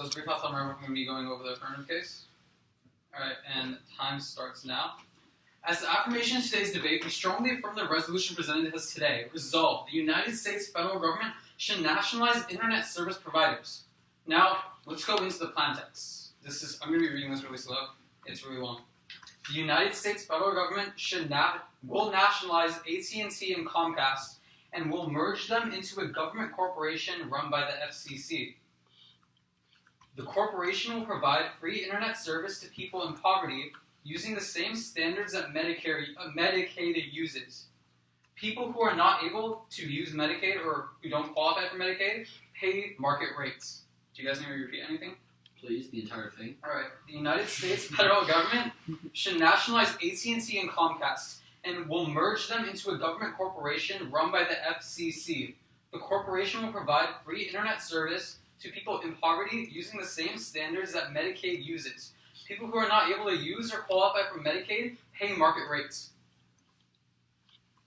So as a brief off summary, we're going to be going over the affirmative case. Alright, and time starts now. As the affirmation in today's debate, we strongly affirm the resolution presented as today. Resolved, the United States federal government should nationalize internet service providers. Now, let's go into the plan text. I'm going to be reading this really slow. It's really long. The United States federal government will nationalize AT&T and Comcast and will merge them into a government corporation run by the FCC. The corporation will provide free internet service to people in poverty using the same standards that Medicaid uses. People who are not able to use Medicaid or who don't qualify for Medicaid pay market rates. Do you guys need me to repeat anything? Please, the entire thing. Alright. The United States federal government should nationalize AT&T and Comcast and will merge them into a government corporation run by the FCC. The corporation will provide free internet service to people in poverty using the same standards that Medicaid uses. People who are not able to use or qualify for Medicaid pay market rates.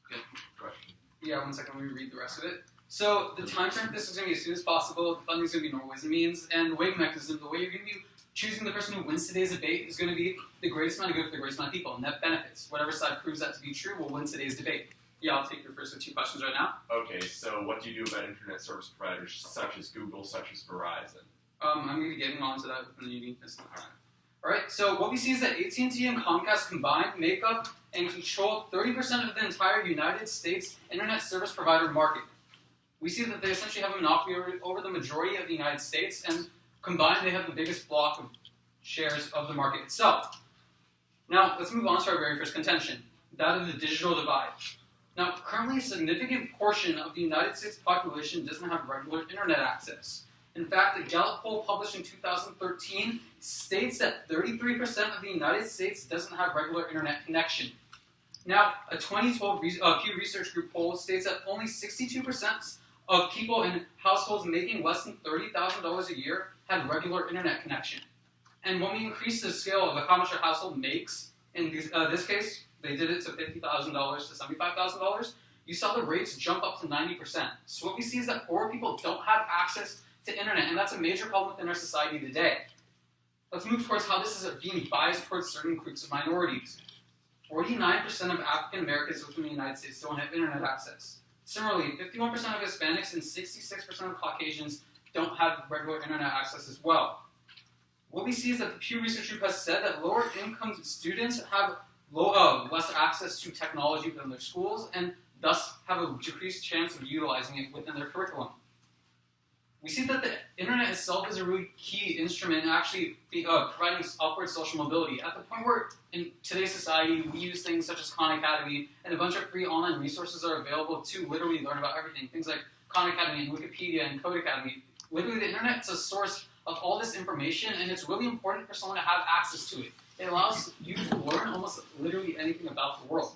Good question. Yeah, one second, let me read the rest of it. So the time frame for this is going to be as soon as possible. The funding is going to be normal ways and means. And the weighting mechanism, the way you're going to be choosing the person who wins today's debate is going to be the greatest amount of good for the greatest amount of people. Net benefits. Whatever side proves that to be true will win today's debate. Yeah, I'll take your first 2 questions right now. Okay, so what do you do about internet service providers such as Google, such as Verizon? I'm going to be getting on to that within the uniqueness of the time. Alright, so what we see is that AT&T and Comcast combined make up and control 30% of the entire United States internet service provider market. We see that they essentially have a monopoly over the majority of the United States, and combined they have the biggest block of shares of the market itself. Now, let's move on to our very first contention, that of the digital divide. Now, currently a significant portion of the United States population doesn't have regular internet access. In fact, a Gallup poll published in 2013 states that 33% of the United States doesn't have regular internet connection. Now, a 2012 Pew Research Group poll states that only 62% of people in households making less than $30,000 a year had regular internet connection. And when we increase the scale of how much a household makes, in this case, they did it to $50,000 to $75,000, you saw the rates jump up to 90%. So what we see is that poor people don't have access to internet, and that's a major problem within our society today. Let's move towards how this is being biased towards certain groups of minorities. 49% of African Americans within the United States don't have internet access. Similarly, 51% of Hispanics and 66% of Caucasians don't have regular internet access as well. What we see is that the Pew Research Group has said that lower income students have less access to technology within their schools and thus have a decreased chance of utilizing it within their curriculum. We see that the internet itself is a really key instrument in actually providing upward social mobility. At the point where in today's society we use things such as Khan Academy and a bunch of free online resources are available to literally learn about everything. Things like Khan Academy and Wikipedia and Code Academy. Literally the internet is a source of all this information, and it's really important for someone to have access to it. It allows you to learn almost literally anything about the world.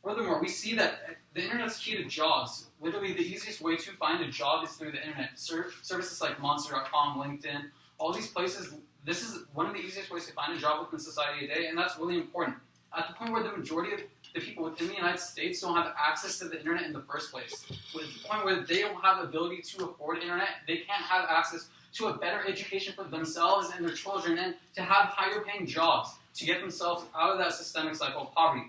Furthermore, we see that the internet's key to jobs. Literally, the easiest way to find a job is through the internet. Services like Monster.com, LinkedIn, all these places, this is one of the easiest ways to find a job within society today, and that's really important. At the point where the majority of the people within the United States don't have access to the internet in the first place, at the point where they don't have the ability to afford internet, they can't have access to a better education for themselves and their children, and to have higher paying jobs to get themselves out of that systemic cycle of poverty.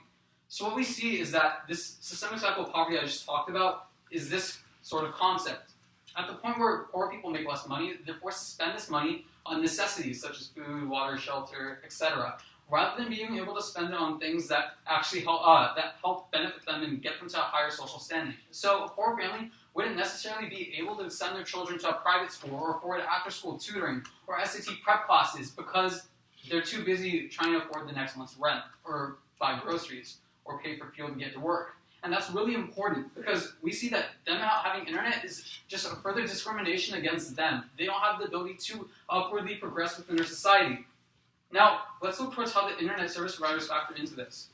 So what we see is that this systemic cycle of poverty I just talked about is this sort of concept. At the point where poor people make less money, they're forced to spend this money on necessities such as food, water, shelter, etc., rather than being able to spend it on things that actually help benefit them and get them to a higher social standing. So a poor family wouldn't necessarily be able to send their children to a private school or afford after-school tutoring or SAT prep classes because they're too busy trying to afford the next month's rent or buy groceries or pay for fuel to get to work. And that's really important because we see that them not having internet is just a further discrimination against them. They don't have the ability to upwardly progress within their society. Now, let's look towards how the internet service providers factor into this.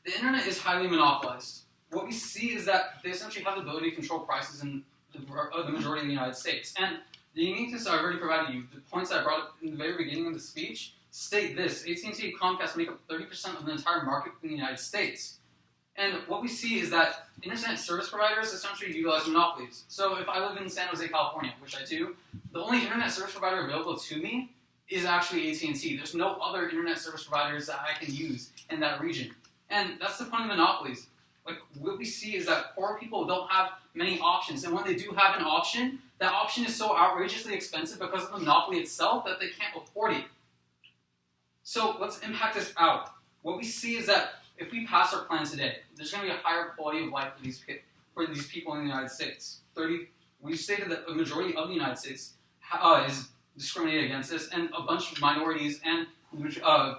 The internet is highly monopolized. What we see is that they essentially have the ability to control prices in the majority of the United States. And the uniqueness I've already provided you, the points I brought up in the very beginning of the speech, state this: AT&T and Comcast make up 30% of the entire market in the United States. And what we see is that internet service providers essentially utilize monopolies. So if I live in San Jose, California, which I do, the only internet service provider available to me is actually AT&T. There's no other internet service providers that I can use in that region. And that's the point of monopolies. Like, what we see is that poor people don't have many options. And when they do have an option, that option is so outrageously expensive because of the monopoly itself that they can't afford it. So let's impact this out. What we see is that if we pass our plan today, there's going to be a higher quality of life for these people in the United States. We stated that a majority of the United States is discriminated against this, and a bunch of minorities and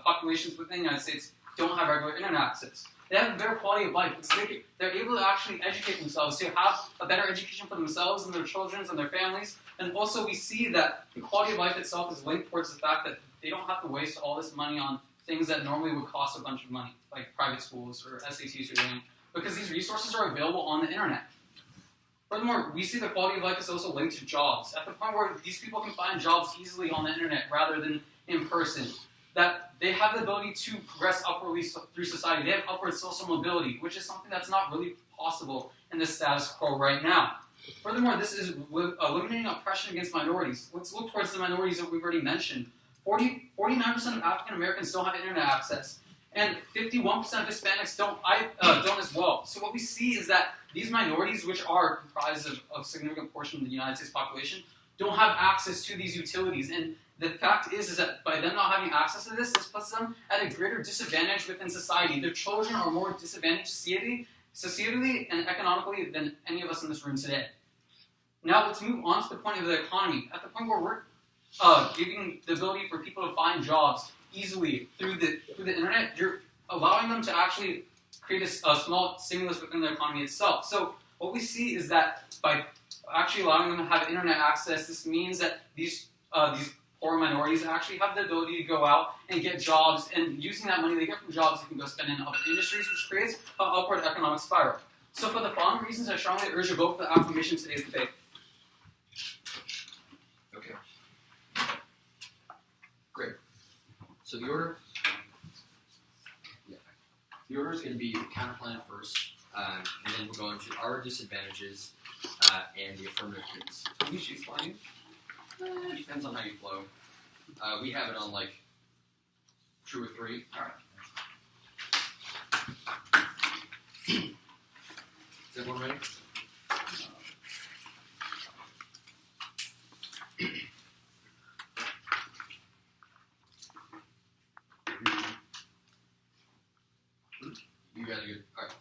populations within the United States don't have regular internet access. They have a better quality of life because they're able to actually educate themselves, to have a better education for themselves and their children and their families. And also we see that the quality of life itself is linked towards the fact that they don't have to waste all this money on things that normally would cost a bunch of money, like private schools or SATs or doing, because these resources are available on the internet. Furthermore, we see the quality of life is also linked to jobs, at the point where these people can find jobs easily on the internet rather than in person. That they have the ability to progress upwardly through society. They have upward social mobility, which is something that's not really possible in the status quo right now. Furthermore, this is eliminating oppression against minorities. Let's look towards the minorities that we've already mentioned. 49% of African Americans don't have internet access, and 51% of Hispanics don't as well. So what we see is that these minorities, which are comprised of a significant portion of the United States population, don't have access to these utilities. And the fact is that by them not having access to this puts them at a greater disadvantage within society. Their children are more disadvantaged societally and economically than any of us in this room today. Now let's move on to the point of the economy. At the point where we're giving the ability for people to find jobs easily through the internet, you're allowing them to actually create a small stimulus within the economy itself. So what we see is that by actually allowing them to have internet access, this means that these poor minorities actually have the ability to go out and get jobs, and using that money they get from jobs, they can go spend in other industries, which creates an upward economic spiral. So for the following reasons, I strongly urge a vote for the affirmation of today's debate. Okay. Great. So the order is going to be the counterplan first, and then we'll go into our disadvantages and the affirmative case. Can you choose line? It depends on how you flow. We have it on like 2 or 3. All right. Is everyone ready? You guys are good. All right.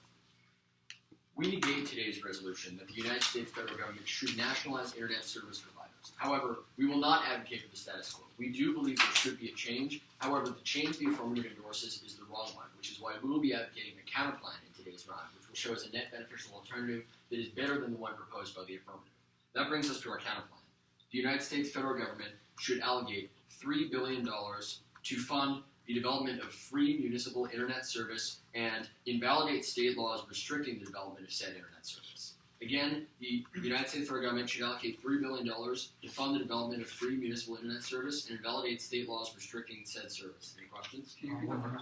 We negate today's resolution that the United States federal government should nationalize internet service providers. However, we will not advocate for the status quo. We do believe there should be a change. However, the change the affirmative endorses is the wrong one, which is why we will be advocating a counterplan in today's round, which will show us a net beneficial alternative that is better than the one proposed by the affirmative. That brings us to our counterplan. The United States federal government should allocate $3 billion to fund the development of free municipal internet service and invalidate state laws restricting the development of said internet service. Again, the United States federal government should allocate $3 billion to fund the development of free municipal internet service and invalidate state laws restricting said service. Any questions? Can you read that one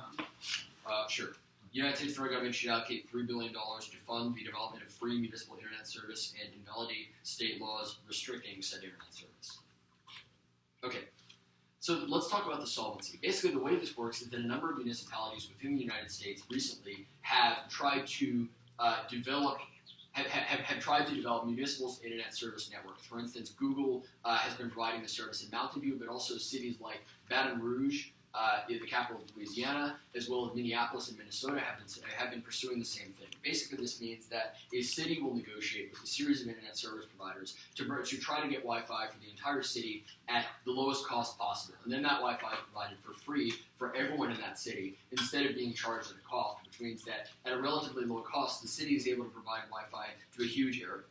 out? Sure. The United States federal government should allocate $3 billion to fund the development of free municipal internet service and invalidate state laws restricting said internet service. Okay. So let's talk about the solvency. Basically, the way this works is that a number of municipalities within the United States recently have tried to develop municipal internet service networks. For instance, Google has been providing the service in Mountain View, but also cities like Baton Rouge, the capital of Louisiana, as well as Minneapolis and Minnesota have been pursuing the same thing. Basically, this means that a city will negotiate with a series of internet service providers to try to get Wi-Fi for the entire city at the lowest cost possible. And then that Wi-Fi is provided for free for everyone in that city instead of being charged at a cost, which means that at a relatively low cost, the city is able to provide Wi-Fi to a huge area.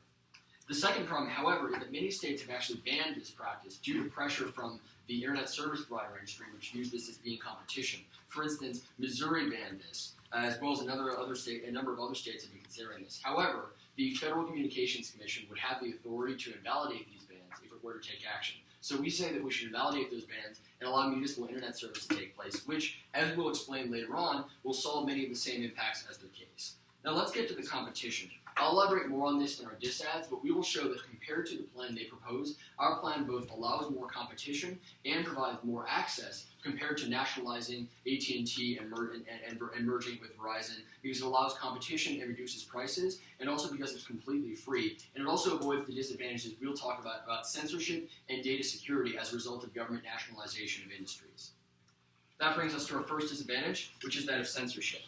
The second problem, however, is that many states have actually banned this practice due to pressure from the internet service provider industry, which views this as being competition. For instance, Missouri banned this, as well as a number of other states have been considering this. However, the Federal Communications Commission would have the authority to invalidate these bans if it were to take action. So we say that we should invalidate those bans and allow municipal internet service to take place, which, as we'll explain later on, will solve many of the same impacts as their case. Now let's get to the competition. I'll elaborate more on this in our disads, but we will show that compared to the plan they propose, our plan both allows more competition and provides more access compared to nationalizing AT&T and merging with Verizon, because it allows competition and reduces prices, and also because it's completely free. And it also avoids the disadvantages we'll talk about censorship and data security as a result of government nationalization of industries. That brings us to our first disadvantage, which is that of censorship.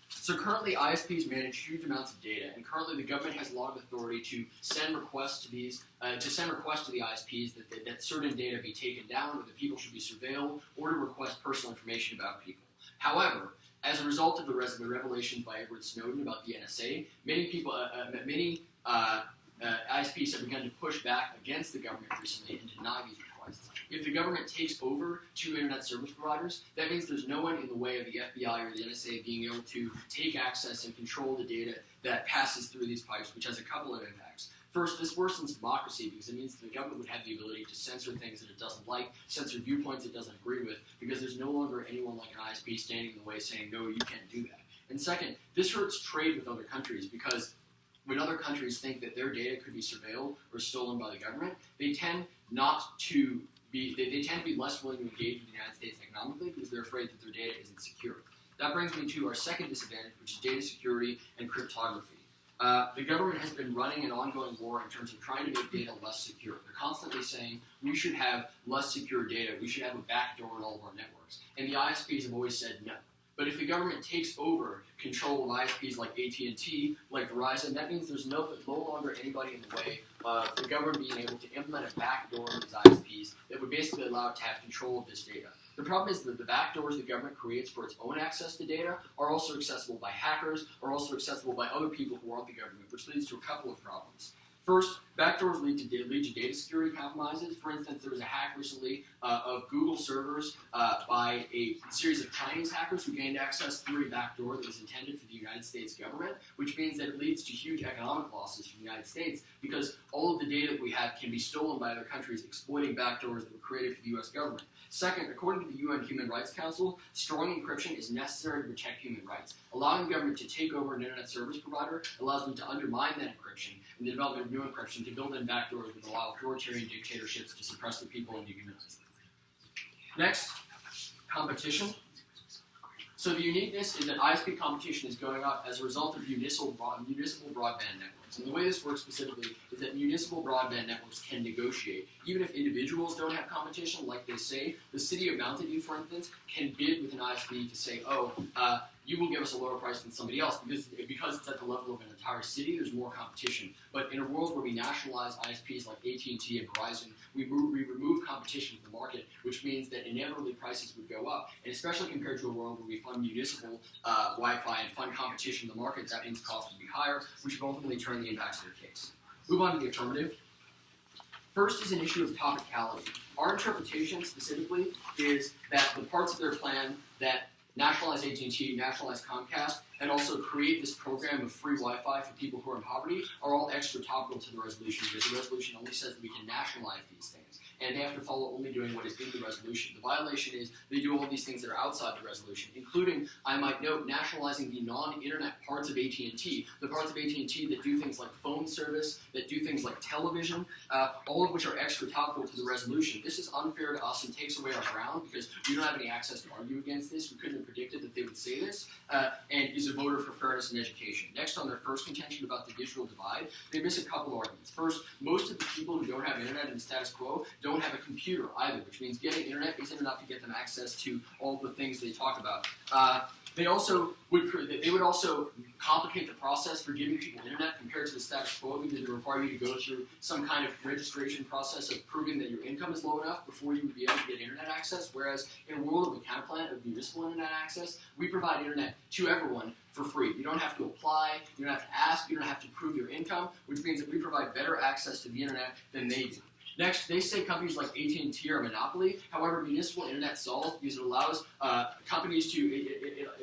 So currently, ISPs manage huge amounts of data, and currently the government has a lot of authority to send requests to the ISPs that certain data be taken down, or that people should be surveilled, or to request personal information about people. However, as a result of the revelations by Edward Snowden about the NSA, many ISPs have begun to push back against the government recently and deny these requests. If the government takes over two internet service providers, that means there's no one in the way of the FBI or the NSA being able to take access and control the data that passes through these pipes, which has a couple of impacts. First, this worsens democracy because it means that the government would have the ability to censor things that it doesn't like, censor viewpoints it doesn't agree with, because there's no longer anyone like an ISP standing in the way saying, no, you can't do that. And second, this hurts trade with other countries because when other countries think that their data could be surveilled or stolen by the government, they tend to be less willing to engage with the United States economically because they're afraid that their data isn't secure. That brings me to our second disadvantage, which is data security and cryptography. The government has been running an ongoing war in terms of trying to make data less secure. They're constantly saying we should have less secure data, we should have a backdoor in all of our networks. And the ISPs have always said no. But if the government takes over control of ISPs like AT&T, like Verizon, that means there's no longer anybody in the way of the government being able to implement a backdoor in these ISPs that would basically allow it to have control of this data. The problem is that the backdoors the government creates for its own access to data are also accessible by hackers, are also accessible by other people who aren't the government, which leads to a couple of problems. First, backdoors lead to data security compromises. For instance, there was a hack recently of Google servers by a series of Chinese hackers who gained access through a backdoor that was intended for the United States government, which means that it leads to huge economic losses for the United States because all of the data that we have can be stolen by other countries exploiting backdoors that were created for the U.S. government. Second, according to the UN Human Rights Council, strong encryption is necessary to protect human rights. Allowing the government to take over an internet service provider allows them to undermine that encryption and the development of new encryption to build in backdoors that allow authoritarian dictatorships to suppress the people and dehumanize them. Next, competition. So the uniqueness is that ISP competition is going up as a result of municipal broadband networks. And the way this works specifically is that municipal broadband networks can negotiate. Even if individuals don't have competition, like they say, the city of Mountain View, for instance, can bid with an ISP to say, you will give us a lower price than somebody else because it's at the level of an entire city, there's more competition. But in a world where we nationalize ISPs like AT&T and Verizon, we remove competition from the market, which means that inevitably prices would go up. And especially compared to a world where we fund municipal Wi-Fi and fund competition in the market, that means costs would be higher, which would ultimately turn the impacts of their case. Move on to the affirmative. First is an issue of topicality. Our interpretation specifically is that the parts of their plan that nationalize AT&T, nationalize Comcast, and also create this program of free Wi-Fi for people who are in poverty are all extra topical to the resolution because the resolution only says that we can nationalize these things. And they have to follow only doing what is in the resolution. The violation is they do all these things that are outside the resolution, including, I might note, nationalizing the non-internet parts of AT&T, the parts of AT&T that do things like phone service, that do things like television, all of which are extra topical to the resolution. This is unfair to us and takes away our ground because we don't have any access to argue against this. We couldn't have predicted that they would say this, and is a voter for fairness in education. Next, on their first contention about the digital divide, they miss a couple arguments. First, most of the people who don't have internet in the status quo don't have a computer either, which means getting internet isn't enough to get them access to all the things they talk about. They would also complicate the process for giving people internet compared to the status quo because it would require you to go through some kind of registration process of proving that your income is low enough before you would be able to get internet access, whereas in a world of a counterplan of municipal internet access, we provide internet to everyone for free. You don't have to apply, you don't have to ask, you don't have to prove your income, which means that we provide better access to the internet than they do. Next, they say companies like AT&T are a monopoly. However, municipal internet solves because it allows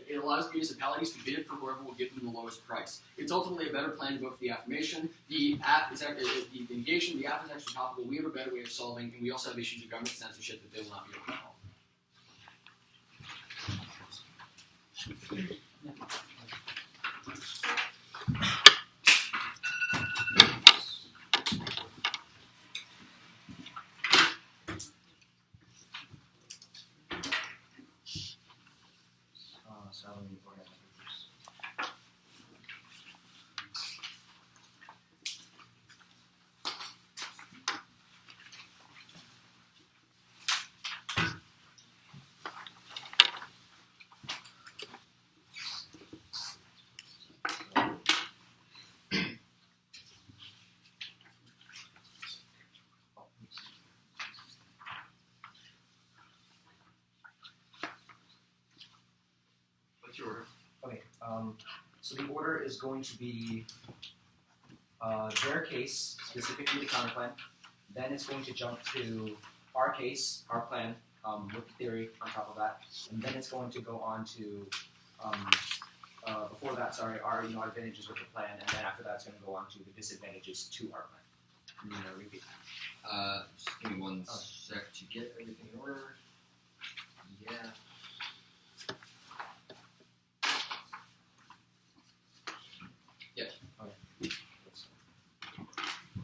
it allows municipalities to bid for whoever will give them the lowest price. It's ultimately a better plan to go for the affirmation. The app is actually the negation. The app is actually topical. We have a better way of solving, and we also have issues of government censorship that they will not be able to solve. So the order is going to be their case, specifically the counterplan. Then it's going to jump to our case, our plan, with the theory on top of that. And then it's going to go on to, before that, sorry, our advantages with the plan. And then after that, it's going to go on to the disadvantages to our plan. I'm going to repeat. Just give me one sec to get everything in order. Yeah.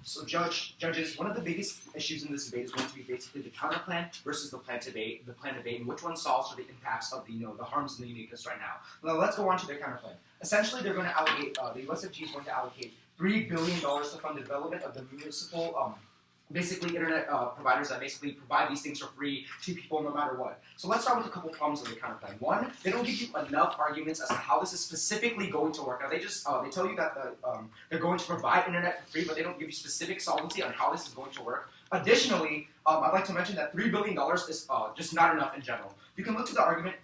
So judges, one of the biggest issues in this debate is going to be basically the counterplan versus the plan debate, and which one solves for the impacts of the harms and the uniqueness right now. Now let's go on to their counterplan. Essentially, they're going to allocate, the USFG is going to allocate $3 billion to fund the development of the municipal, basically internet providers that basically provide these things for free to people no matter what. So let's start with a couple problems of the counterplan. One, they don't give you enough arguments as to how this is specifically going to work. Now they just they tell you that they're going to provide internet for free, but they don't give you specific solvency on how this is going to work. Additionally, I'd like to mention that $3 billion is just not enough in general. You can look to the argument.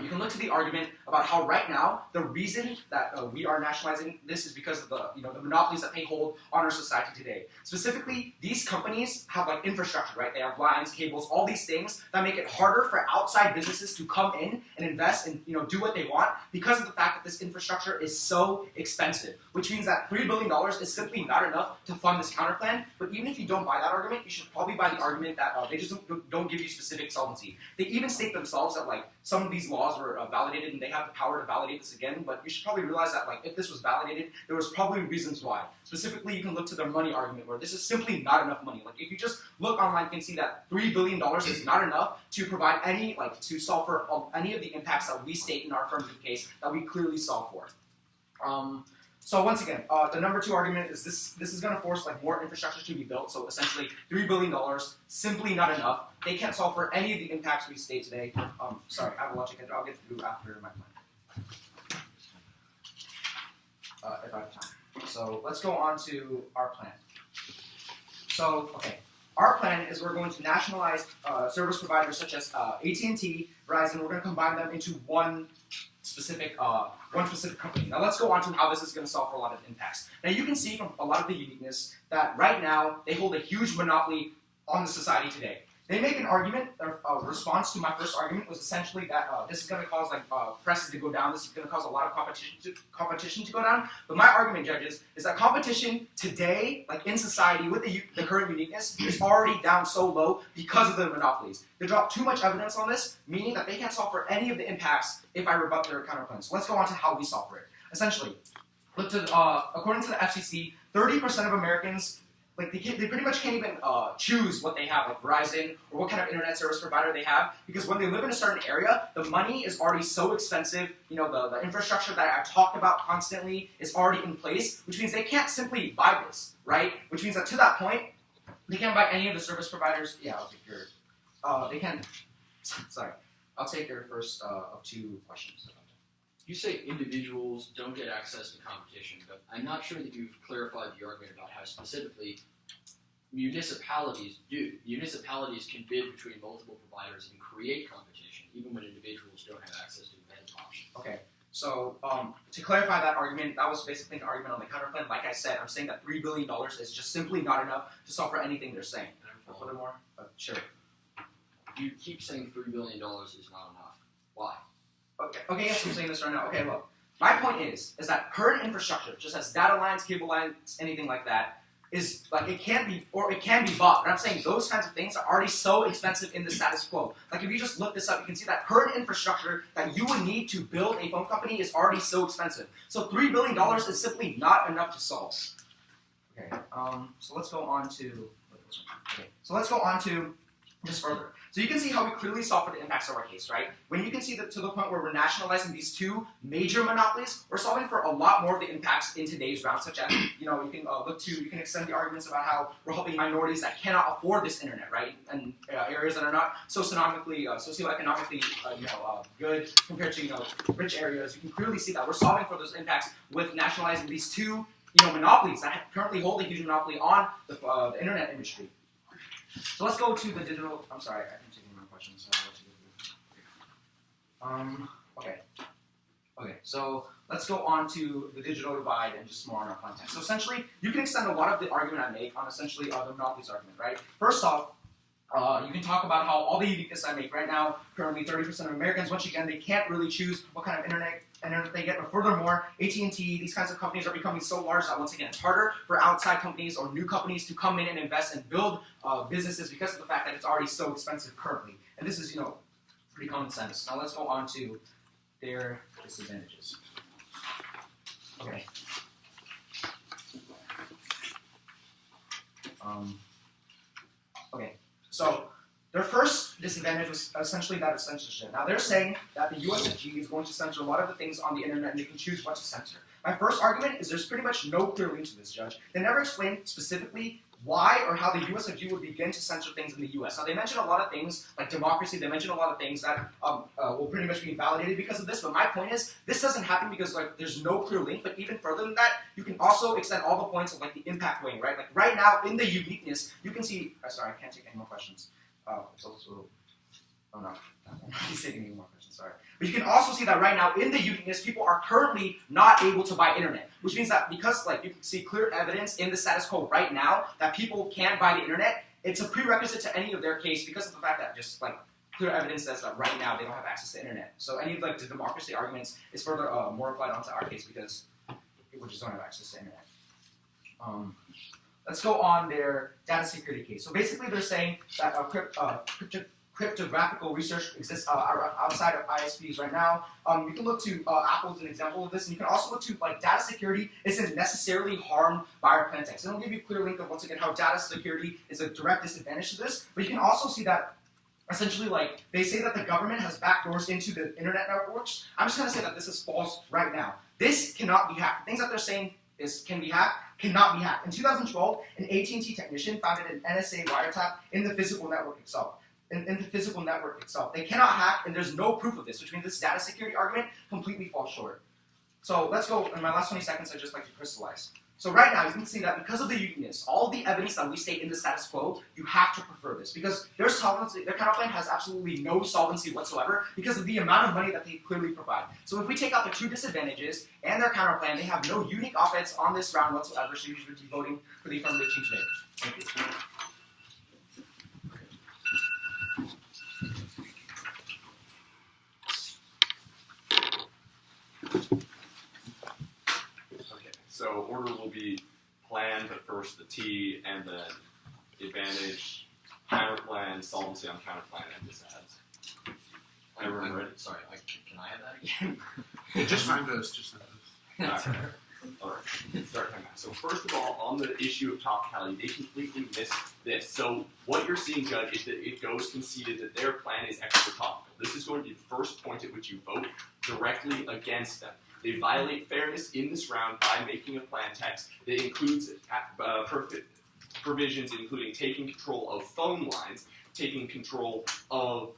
You can look to the argument about how right now the reason that we are nationalizing this is because of the the monopolies that they hold on our society today. Specifically, these companies have like infrastructure, right? They have lines, cables, all these things that make it harder for outside businesses to come in and invest and do what they want because of the fact that this infrastructure is so expensive. Which means that $3 billion is simply not enough to fund this counterplan. But even if you don't buy that argument, you should probably buy the argument that they just don't give you specific solvency. They even state themselves that like some of these laws were validated and they have the power to validate this again, but you should probably realize that like if this was validated, there was probably reasons why. Specifically, you can look to their money argument where this is simply not enough money. Like if you just look online, you can see that $3 billion is not enough to provide any, to solve for any of the impacts that we state in our affirmative case that we clearly solve for. So once again, the number two argument is this is going to force more infrastructure to be built. So essentially, $3 billion, simply not enough. They can't solve for any of the impacts we state today. Sorry, I have a lot to get through. I'll get through after my plan. If I have time. So let's go on to our plan. So, okay. Our plan is we're going to nationalize service providers such as AT&T, Verizon. We're going to combine them into one specific company. Now let's go on to how this is going to solve for a lot of impacts. Now you can see from a lot of the uniqueness that right now they hold a huge monopoly on the society today. They make an argument, a response to my first argument was essentially that this is going to cause prices to go down, this is going to cause a lot of competition to go down. But my argument, judges, is that competition today, in society with the current uniqueness, is already down so low because of the monopolies. They drop too much evidence on this, meaning that they can't solve for any of the impacts if I rebut their counterplans. So let's go on to how we solve for it. Essentially, according to the FCC, 30% of Americans they pretty much can't even choose what they have, like Verizon, or what kind of internet service provider they have, because when they live in a certain area, the money is already so expensive, the infrastructure that I've talked about constantly is already in place, which means they can't simply buy this, right? Which means that to that point, they can't buy any of the service providers. Yeah, I'll take your, they can, sorry, I'll take your first of two questions. You say individuals don't get access to competition, but I'm not sure that you've clarified the argument about how specifically municipalities do. Municipalities can bid between multiple providers and create competition, even when individuals don't have access to the best option. Okay, so to clarify that argument, that was basically an argument on the counterplan. Like I said, I'm saying that $3 billion is just simply not enough to solve for anything they're saying. Furthermore, sure. You keep saying $3 billion is not enough. Why? Okay, yes, I'm saying this right now. Okay, look. My point is that current infrastructure, just as data lines, cable lines, anything like that, is it can be bought. But I'm saying those kinds of things are already so expensive in the status quo. If you just look this up, you can see that current infrastructure that you would need to build a phone company is already so expensive. So $3 billion is simply not enough to solve. Okay, so let's go on to just further. So you can see how we clearly solve for the impacts of our case, right? When you can see that to the point where we're nationalizing these two major monopolies, we're solving for a lot more of the impacts in today's round, such as, you can extend the arguments about how we're helping minorities that cannot afford this internet, right? And areas that are not socioeconomically good compared to, rich areas. You can clearly see that we're solving for those impacts with nationalizing these two, monopolies that currently hold a huge monopoly on the internet industry. So let's go to the digital. I'm sorry, I can take more questions. Okay. Okay, so let's go on to the digital divide and just more on our context. So essentially, you can extend a lot of the argument I make on essentially the monopolies argument, right? First off, you can talk about how all the uniqueness I make right now, currently 30% of Americans, once again, they can't really choose what kind of internet they get. But furthermore, AT&T, these kinds of companies are becoming so large that once again, it's harder for outside companies or new companies to come in and invest and build businesses because of the fact that it's already so expensive currently. And this is, pretty common sense. Now let's go on to their disadvantages. Okay. Okay. So their first disadvantage was essentially that of censorship. Now they're saying that the USFG is going to censor a lot of the things on the internet and they can choose what to censor. My first argument is there's pretty much no clear link to this, Judge. They never explained specifically why or how the USFG would begin to censor things in the US. Now they mention a lot of things like democracy, they mention a lot of things that will pretty much be invalidated because of this, but my point is this doesn't happen because there's no clear link, but even further than that, you can also extend all the points of the impact weighing, right? Like right now in the uniqueness, you can see, sorry, I can't take any more questions. Oh no, he's taking any more questions, sorry. But you can also see that right now in the uniqueness, people are currently not able to buy internet, which means that because you can see clear evidence in the status quo right now that people can't buy the internet, it's a prerequisite to any of their case because of the fact that just clear evidence says that right now they don't have access to internet. So any of the democracy arguments is further more applied onto our case because people just don't have access to internet. Let's go on their data security case. So basically they're saying that cryptographical research exists outside of ISPs right now. You can look to Apple as an example of this, and you can also look to data security isn't necessarily harmed by our plain text. They don't give you a clear link of once again how data security is a direct disadvantage to this, but you can also see that essentially they say that the government has backdoors into the internet networks. I'm just going to say that this is false right now. This cannot be hacked. Things that they're saying can be hacked cannot be hacked. In 2012, an AT&T technician found an NSA wiretap in the physical network itself. They cannot hack, and there's no proof of this, which means this data security argument completely falls short. So let's go, in my last 20 seconds, I'd just like to crystallize. So right now, you can see that because of the uniqueness, all the evidence that we state in the status quo, you have to prefer this. Because their solvency, their counterplan has absolutely no solvency whatsoever because of the amount of money that they clearly provide. So if we take out the two disadvantages and their counterplan, they have no unique offense on this round whatsoever, so you should be voting for the affirmative team today. Thank you. So order will be plan, but first the T, and then advantage, counterplan, solvency on counterplan, and disads. I remember it. Sorry, can I have that again? Just find those. All right. Start time out. So first of all, on the issue of topicality, they completely missed this. So what you're seeing, Judge, is that it goes conceded that their plan is extra topical. This is going to be the first point at which you vote directly against them. They violate fairness in this round by making a plan text that includes provisions including taking control of phone lines, taking control of,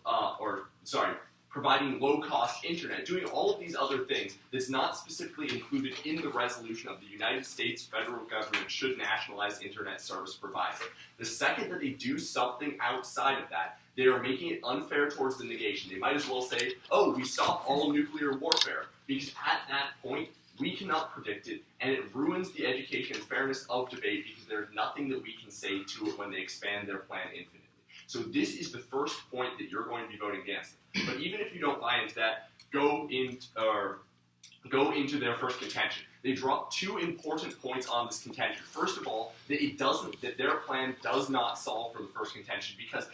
providing low-cost internet, doing all of these other things that's not specifically included in the resolution of the United States federal government should nationalize internet service provider. The second that they do something outside of that, they are making it unfair towards the negation. They might as well say, oh, we stop all nuclear warfare, because at that point, we cannot predict it, and it ruins the education and fairness of debate because there's nothing that we can say to it when they expand their plan infinitely. So this is the first point that you're going to be voting against. But even if you don't buy into that, go into their first contention. They drop two important points on this contention. First of all, that their plan does not solve for the first contention because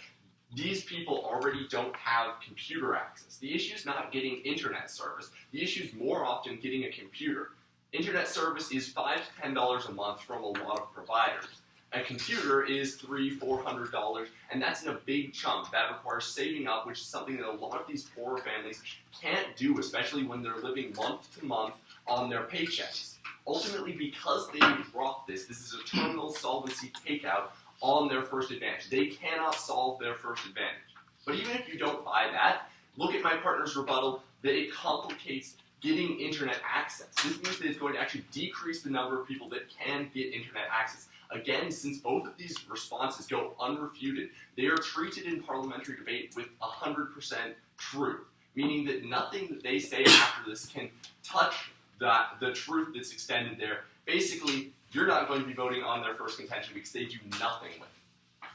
these people already don't have computer access. The issue is not getting internet service. The issue is more often getting a computer. Internet service is $5 to $10 a month from a lot of providers. A computer is $300-$400, and that's in a big chunk. That requires saving up, which is something that a lot of these poorer families can't do, especially when they're living month to month on their paychecks. Ultimately, because they dropped this is a terminal solvency takeout on their first advantage. They cannot solve their first advantage. But even if you don't buy that, look at my partner's rebuttal that it complicates getting internet access. This means that it's going to actually decrease the number of people that can get internet access. Again, since both of these responses go unrefuted, they are treated in parliamentary debate with 100% truth. meaning that nothing that they say after this can touch the truth that's extended there. Basically, you're not going to be voting on their first contention because they do nothing with it.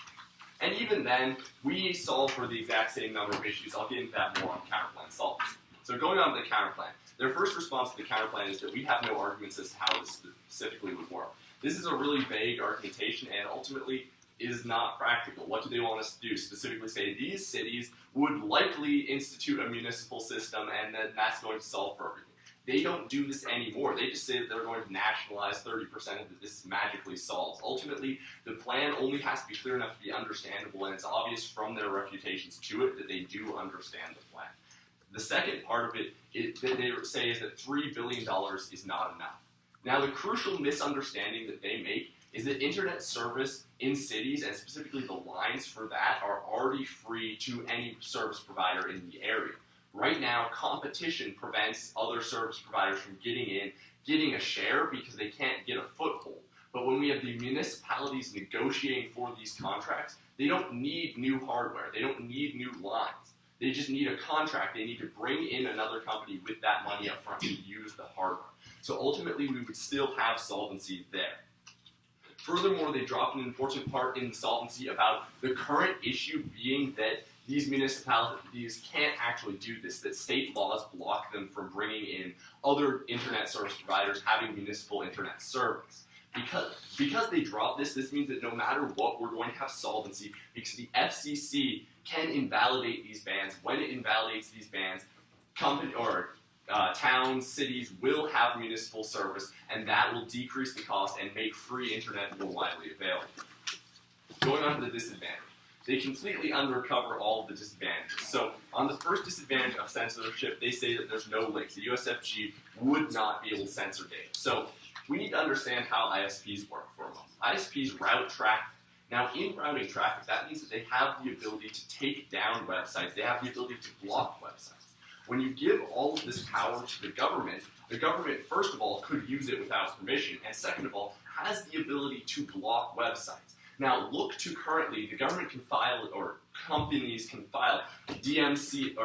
And even then, we solve for the exact same number of issues. I'll get into that more on counterplan solves. So going on to the counterplan. Their first response to the counterplan is that we have no arguments as to how this specifically would work. This is a really vague argumentation and ultimately is not practical. What do they want us to do? Specifically say these cities would likely institute a municipal system and then that's going to solve for everything. They don't do this anymore. They just say that they're going to nationalize 30% of that this magically solves. Ultimately, the plan only has to be clear enough to be understandable, and it's obvious from their refutations to it that they do understand the plan. The second part of it that they say is that $3 billion is not enough. Now, the crucial misunderstanding that they make is that internet service in cities, and specifically the lines for that, are already free to any service provider in the area. Right now, competition prevents other service providers from getting a share because they can't get a foothold. But when we have the municipalities negotiating for these contracts, they don't need new hardware. They don't need new lines. They just need a contract. They need to bring in another company with that money up front to use the hardware. So ultimately, we would still have solvency there. Furthermore, they dropped an important part in the solvency about the current issue being that these municipalities can't actually do this, that state laws block them from bringing in other internet service providers having municipal internet service. Because they dropped this means that no matter what, we're going to have solvency because the FCC can invalidate these bans. When it invalidates these bans, towns, cities will have municipal service, and that will decrease the cost and make free internet more widely available. Going on to the disadvantage. They completely undercover all of the disadvantages. So on the first disadvantage of censorship, they say that there's no links. The USFG would not be able to censor data. So we need to understand how ISPs work for a moment. ISPs route traffic. Now, in routing traffic, that means that they have the ability to take down websites. They have the ability to block websites. When you give all of this power to the government, first of all, could use it without permission, and second of all, has the ability to block websites. Now, look to currently, the government can file, or companies can file DMCA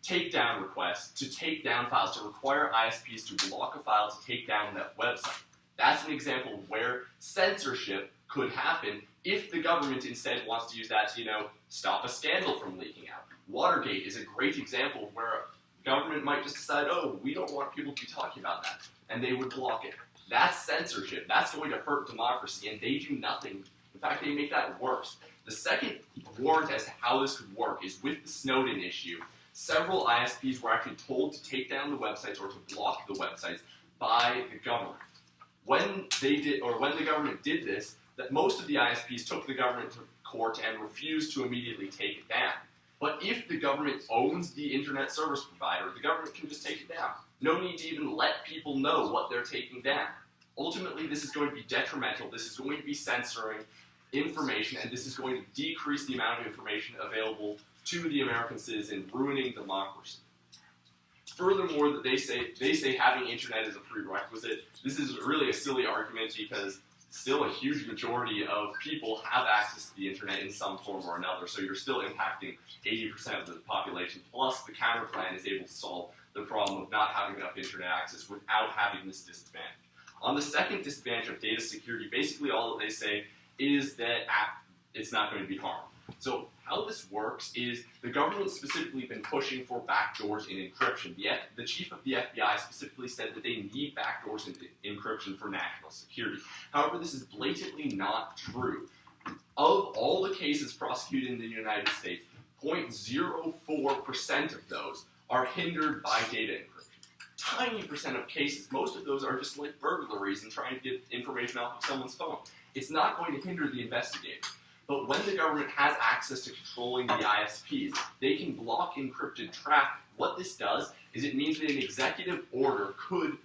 takedown requests to take down files, to require ISPs to block a file to take down that website. That's an example of where censorship could happen if the government instead wants to use that to, stop a scandal from leaking out. Watergate is a great example of where government might just decide, oh, we don't want people to be talking about that, and they would block it. That's censorship. That's going to hurt democracy, and they do nothing. In fact, they make that worse. The second warrant as to how this could work is with the Snowden issue. Several ISPs were actually told to take down the websites or to block the websites by the government. When the government did this, that most of the ISPs took the government to court and refused to immediately take it down. But if the government owns the internet service provider, the government can just take it down. No need to even let people know what they're taking down. Ultimately, this is going to be detrimental. This is going to be censoring information, and this is going to decrease the amount of information available to the American citizen, ruining democracy. Furthermore, that they say having internet is a prerequisite. This is really a silly argument because still a huge majority of people have access to the internet in some form or another, so you're still impacting 80% of the population. Plus, the counterplan is able to solve the problem of not having enough internet access without having this disadvantage. On the second disadvantage of data security, basically all that they say is that it's not going to be harmed. So how this works is the government's specifically been pushing for backdoors in encryption. The chief of the FBI specifically said that they need backdoors in encryption for national security. However, this is blatantly not true. Of all the cases prosecuted in the United States, 0.04% of those are hindered by data encryption. Tiny percent of cases, most of those are just like burglaries and trying to get information off of someone's phone. It's not going to hinder the investigator. But when the government has access to controlling the ISPs, they can block encrypted traffic. What this does is it means that an executive order could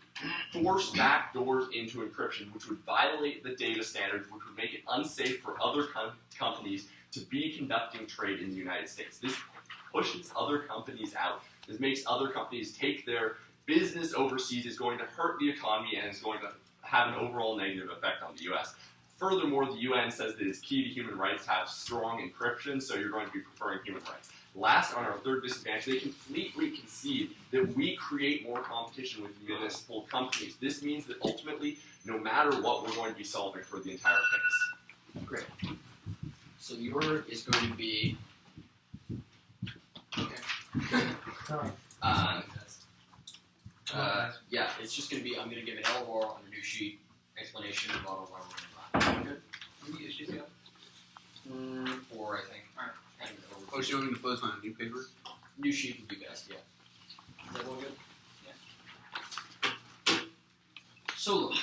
force backdoors into encryption, which would violate the data standards, which would make it unsafe for other companies to be conducting trade in the United States. This pushes other companies out. This makes other companies take their business overseas. Is going to hurt the economy and is going to have an overall negative effect on the U.S. Furthermore, the UN says that it's key to human rights to have strong encryption, so you're going to be preferring human rights. Last, on our third disadvantage, they completely concede that we create more competition with municipal companies. This means that ultimately, no matter what, we're going to be solving for the entire case. Great. So the order is going to be... Okay. Yeah, it's just going to be, I'm going to give an LOR on the new sheet, explanation of blah, blah, blah, blah. Good? How many issues you have? 4, I think. Alright. And Oh, so you want me to post on a new paper? new sheet would be best, yeah. Is that all good? Yeah. So look,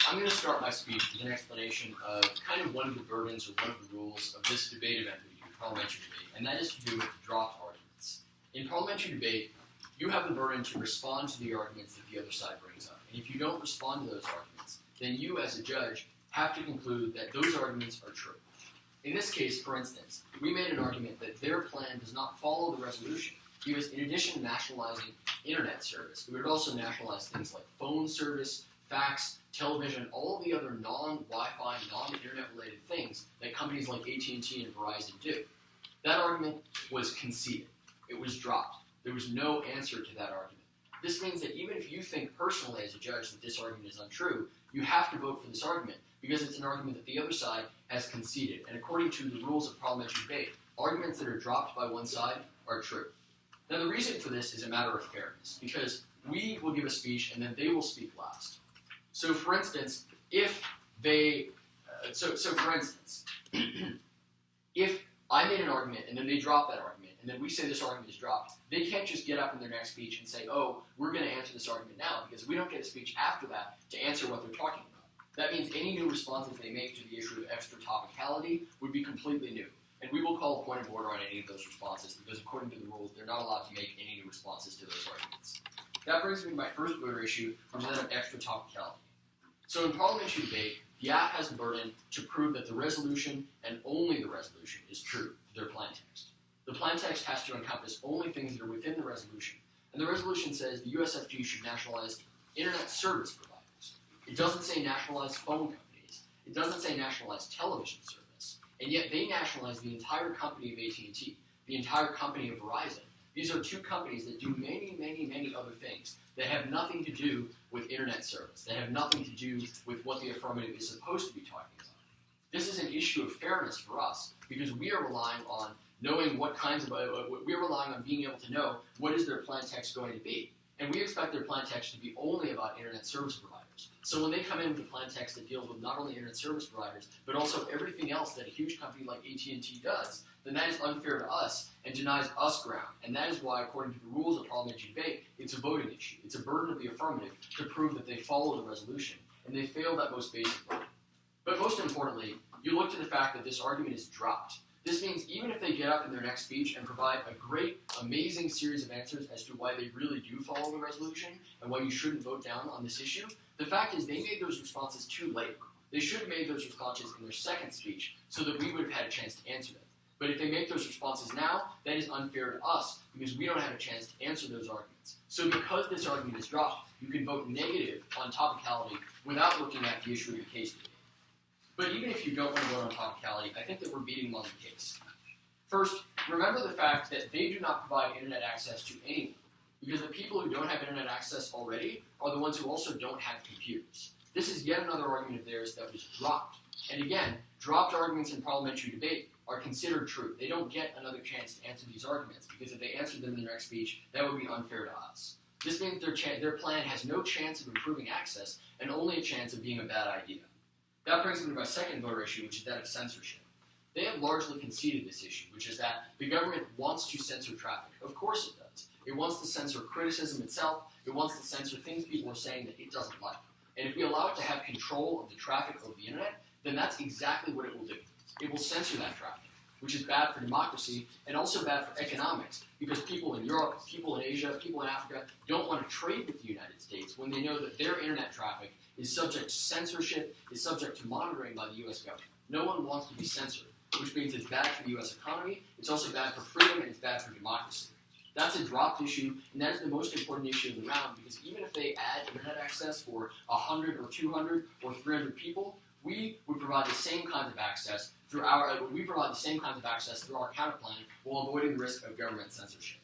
I'm going to start my speech with an explanation of kind of one of the burdens or one of the rules of this debate event we do, parliamentary debate, and that is to do with dropped arguments. In parliamentary debate, you have the burden to respond to the arguments that the other side brings up. And if you don't respond to those arguments, then you, as a judge, have to conclude that those arguments are true. In this case, for instance, we made an argument that their plan does not follow the resolution because in addition to nationalizing internet service, we would also nationalize things like phone service, fax, television, all of the other non-Wi-Fi, non-internet-related things that companies like AT&T and Verizon do. That argument was conceded. It was dropped. There was no answer to that argument. This means that even if you think personally as a judge that this argument is untrue, you have to vote for this argument because it's an argument that the other side has conceded. And according to the rules of parliamentary debate, arguments that are dropped by one side are true. Now the reason for this is a matter of fairness because we will give a speech and then they will speak last. So for instance, if they, for instance, if I made an argument and then they drop that argument and then we say this argument is dropped, they can't just get up in their next speech and say, oh, we're going to answer this argument now because we don't get a speech after that to answer what they're talking about. That means any new responses they make to the issue of extra topicality would be completely new. And we will call a point of order on any of those responses because according to the rules, they're not allowed to make any new responses to those arguments. That brings me to my first voter issue, which is that of extra topicality. So in parliamentary debate, the app has the burden to prove that the resolution and only the resolution is true to their plain text. The plain text has to encompass only things that are within the resolution. And the resolution says the USFG should nationalize internet service providers. It doesn't say nationalize phone companies. It doesn't say nationalize television service. And yet they nationalize the entire company of AT&T, the entire company of Verizon. These are two companies that do many, many, many other things that have nothing to do with internet service, that have nothing to do with what the affirmative is supposed to be talking about. This is an issue of fairness for us because we are relying on knowing what kinds of, we're relying on being able to know what is their plain text going to be. And we expect their plain text to be only about internet service providers. So when they come in with a plain text that deals with not only internet service providers, but also everything else that a huge company like AT&T does, then that is unfair to us and denies us ground. And that is why, according to the rules of parliamentary debate, it's a voting issue. It's a burden of the affirmative to prove that they follow the resolution, and they fail that most basic burden. But most importantly, you look to the fact that this argument is dropped. This means even if they get up in their next speech and provide a great, amazing series of answers as to why they really do follow the resolution and why you shouldn't vote down on this issue, the fact is they made those responses too late. They should have made those responses in their second speech so that we would have had a chance to answer them. But if they make those responses now, that is unfair to us because we don't have a chance to answer those arguments. So because this argument is dropped, you can vote negative on topicality without looking at the issue of the case today. But even if you don't want to vote on topicality, I think that we're beating them on the case. First, remember the fact that they do not provide internet access to anyone, because the people who don't have internet access already are the ones who also don't have computers. This is yet another argument of theirs that was dropped. And again, dropped arguments in parliamentary debate are considered true. They don't get another chance to answer these arguments, because if they answered them in their next speech, that would be unfair to us. This means their plan has no chance of improving access and only a chance of being a bad idea. That brings me to my second voter issue, which is that of censorship. They have largely conceded this issue, which is that the government wants to censor traffic. Of course it does. It wants to censor criticism itself. It wants to censor things people are saying that it doesn't like. And if we allow it to have control of the traffic of the internet, then that's exactly what it will do. It will censor that traffic, which is bad for democracy and also bad for economics, because people in Europe, people in Asia, people in Africa don't want to trade with the United States when they know that their internet traffic is subject to censorship, is subject to monitoring by the U.S. government. No one wants to be censored, which means it's bad for the U.S. economy, it's also bad for freedom, and it's bad for democracy. That's a dropped issue, and that is the most important issue of the round, because even if they add internet access for 100 or 200 or 300 people, we would provide the same kinds of access through our counterplan while avoiding the risk of government censorship.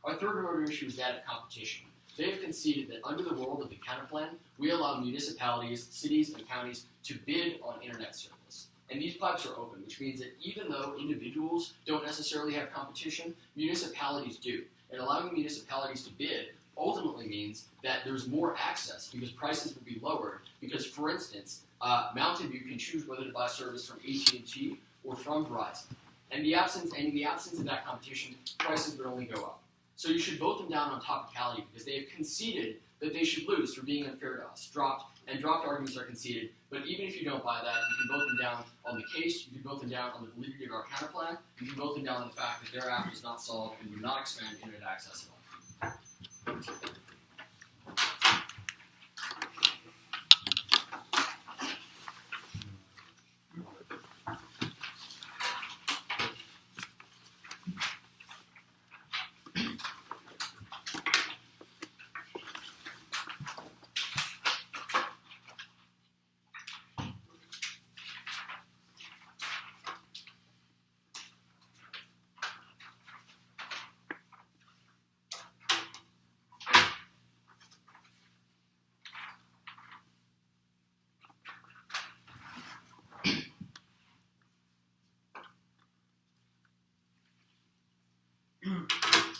Our third voter issue is that of competition. They have conceded that under the world of the counterplan, we allow municipalities, cities, and counties to bid on internet service. And these pipes are open, which means that even though individuals don't necessarily have competition, municipalities do. And allowing municipalities to bid ultimately means that there's more access because prices will be lowered. Because, for instance, Mountain View can choose whether to buy service from AT&T or from Verizon. And in the absence of that competition, prices would only go up. So you should vote them down on topicality because they have conceded that they should lose for being unfair to us. Dropped arguments are conceded, but even if you don't buy that, you can vote them down on the case, you can vote them down on the validity of our counterplan, you can vote them down on the fact that their app does not solve and do not expand internet access at all.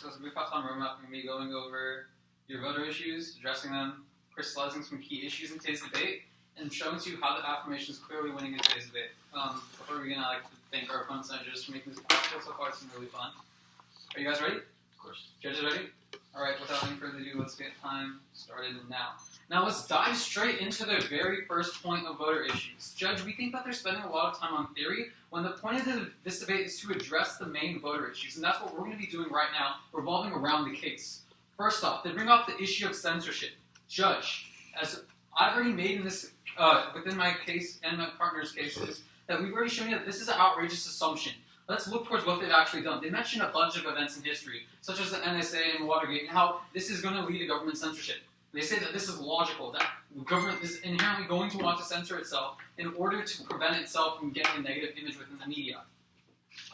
So as a brief thoughts on roadmap, we're going to be going over your voter issues, addressing them, crystallizing some key issues in today's debate, and showing to you how the affirmation is clearly winning in today's debate. Before we begin, I'd like to thank our opponents and judges for making this possible. So far, it's been really fun. Are you guys ready? Of course. Judges ready? All right, without any further ado, let's get time started now. Now, let's dive straight into the very first point of voter issues. Judge, we think that they're spending a lot of time on theory when the point of this debate is to address the main voter issues, and that's what we're going to be doing right now, revolving around the case. First off, they bring up the issue of censorship. Judge, as I've already made in this, within my case and my partner's cases, that we've already shown you that this is an outrageous assumption. Let's look towards what they've actually done. They mentioned a bunch of events in history, such as the NSA and Watergate, and how this is going to lead to government censorship. They say that this is logical, that the government is inherently going to want to censor itself in order to prevent itself from getting a negative image within the media.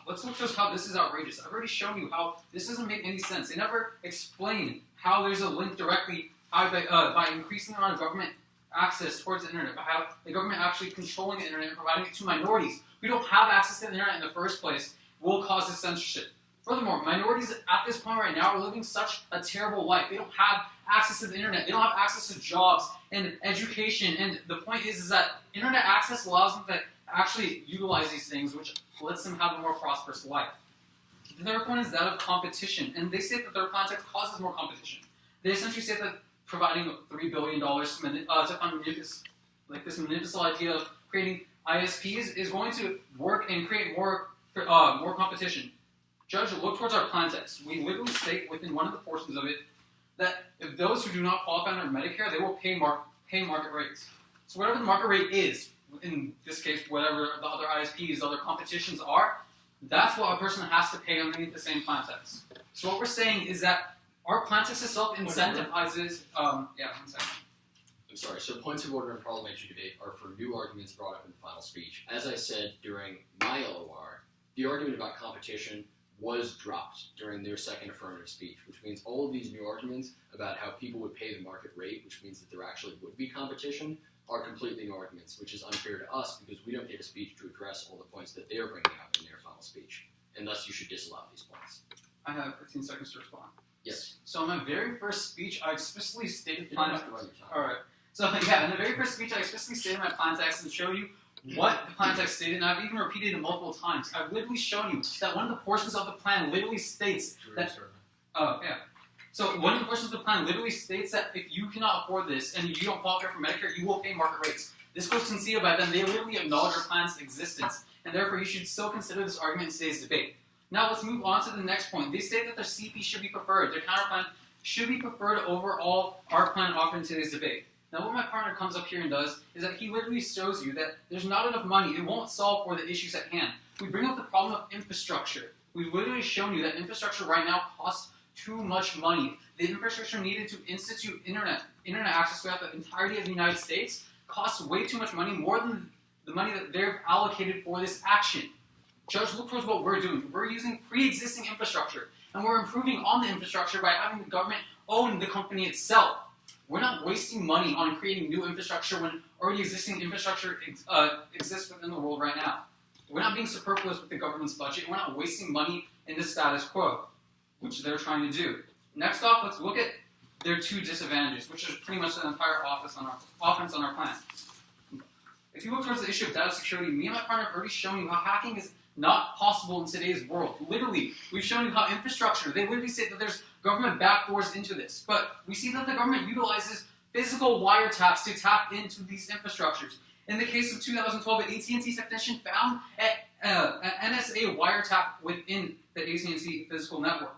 Let's look just how this is outrageous. I've already shown you how this doesn't make any sense. They never explain how there's a link directly by increasing the amount of government access towards the internet, by how the government actually controlling the internet and providing it to minorities who don't have access to the internet in the first place will cause this censorship. Furthermore, minorities at this point right now are living such a terrible life. They don't have access to the internet. They don't have access to jobs and education. And the point is that internet access allows them to actually utilize these things, which lets them have a more prosperous life. The third point is that of competition. And they say that their context causes more competition. They essentially say that providing $3 billion to fund this municipal idea of creating ISPs is going to work and create more competition. Judge, look towards our plan text. We literally state within one of the portions of it that if those who do not qualify under Medicare, they will pay market rates. So whatever the market rate is, in this case, whatever the other ISPs, other competitions are, that's what a person has to pay underneath the same plan text. So what we're saying is that our plan text itself incentivizes. One second. I'm sorry. So points of order in parliamentary debate are for new arguments brought up in the final speech. As I said during my LOR, the argument about competition was dropped during their second affirmative speech, which means all of these new arguments about how people would pay the market rate, which means that there actually would be competition, are completely new arguments, which is unfair to us because we don't get a speech to address all the points that they're bringing up in their final speech, and thus you should disallow these points. I have 15 seconds to respond. Yes. So in my very first speech, I explicitly stated You don't have to run your time. All right. So yeah, in the very first speech, I explicitly stated my plan text and showed you what the plan text stated, and I've even repeated it multiple times. I've literally shown you that one of the portions of the plan literally states that. So one of the portions of the plan literally states that if you cannot afford this and you don't qualify for Medicare, you will pay market rates. This was conceded by them. They literally acknowledge our plan's existence, and therefore you should still consider this argument in today's debate. Now let's move on to the next point. They state that their CP should be preferred. Their counterplan should be preferred over all our plan offered in today's debate. Now what my partner comes up here and does is that he literally shows you that there's not enough money. It won't solve for the issues at hand. We bring up the problem of infrastructure. We've literally shown you that infrastructure right now costs too much money. The infrastructure needed to institute internet access throughout the entirety of the United States costs way too much money, more than the money that they've allocated for this action. Judge, look towards what we're doing. We're using pre-existing infrastructure, and we're improving on the infrastructure by having the government own the company itself. We're not wasting money on creating new infrastructure when already existing infrastructure exists within the world right now. We're not being superfluous with the government's budget. We're not wasting money in the status quo, which they're trying to do. Next off, let's look at their two disadvantages, which is pretty much the entire offense on our plan. If you look towards the issue of data security, me and my partner have already shown you how hacking is not possible in today's world. Literally, we've shown you how infrastructure, they literally say that there's government backdoors into this, but we see that the government utilizes physical wiretaps to tap into these infrastructures. In the case of 2012, an AT&T technician found an NSA wiretap within the AT&T physical network.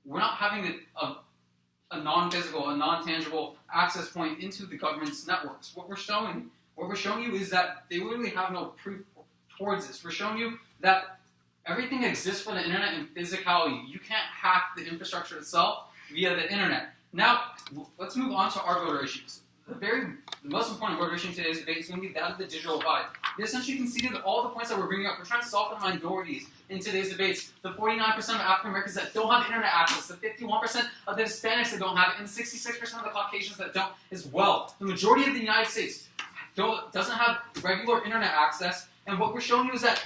We're not having a non-physical, a non-tangible access point into the government's networks. What we're showing you is that they literally have no proof towards this. We're showing you that everything exists for the internet in physicality. You can't hack the infrastructure itself via the internet. Now, let's move on to our voter issues. The most important voter issue in today's debate is going to be that of the digital divide. They essentially conceded all the points that we're bringing up. We're trying to solve for the minorities in today's debates. The 49% of African Americans that don't have internet access, the 51% of the Hispanics that don't have it, and 66% of the Caucasians that don't as well. The majority of the United States doesn't have regular internet access, and what we're showing you is that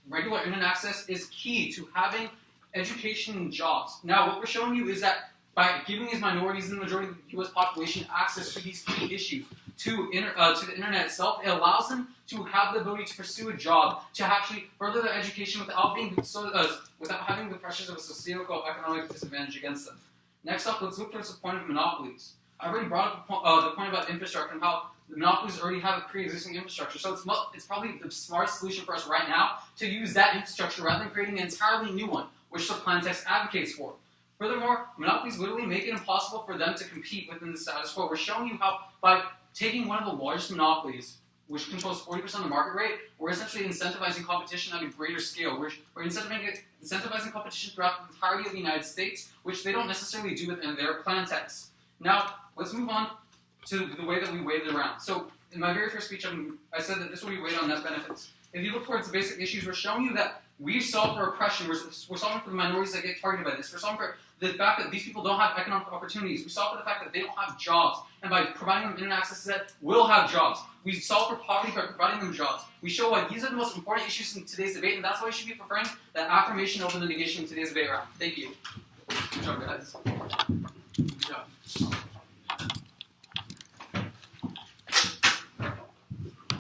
regular internet access is key to having education and jobs. Now, what we're showing you is that by giving these minorities and the majority of the U.S. population access to these key issues, to the internet itself, it allows them to have the ability to pursue a job, to actually further their education without having the pressures of a socio-economic disadvantage against them. Next up, let's look towards the point of monopolies. I already brought up the point about infrastructure and how the monopolies already have a pre-existing infrastructure. So it's probably the smartest solution for us right now to use that infrastructure rather than creating an entirely new one, which the plan text advocates for. Furthermore, monopolies literally make it impossible for them to compete within the status quo. We're showing you how by taking one of the largest monopolies, which controls 40% of the market rate, we're essentially incentivizing competition at a greater scale. We're incentivizing competition throughout the entirety of the United States, which they don't necessarily do within their plan text. Now, let's move on to the way that we weighted it around. So, in my very first speech, I said that this will be weighted on net benefits. If you look towards the basic issues, we're showing you that we solve for oppression. We're solving for the minorities that get targeted by this. We're solving for the fact that these people don't have economic opportunities. We solve for the fact that they don't have jobs. And by providing them internet access that will have jobs. We solve for poverty by providing them jobs. We show why these are the most important issues in today's debate, and that's why we should be preferring the affirmation over the negation in today's debate round. Thank you. Good job, guys. Good job.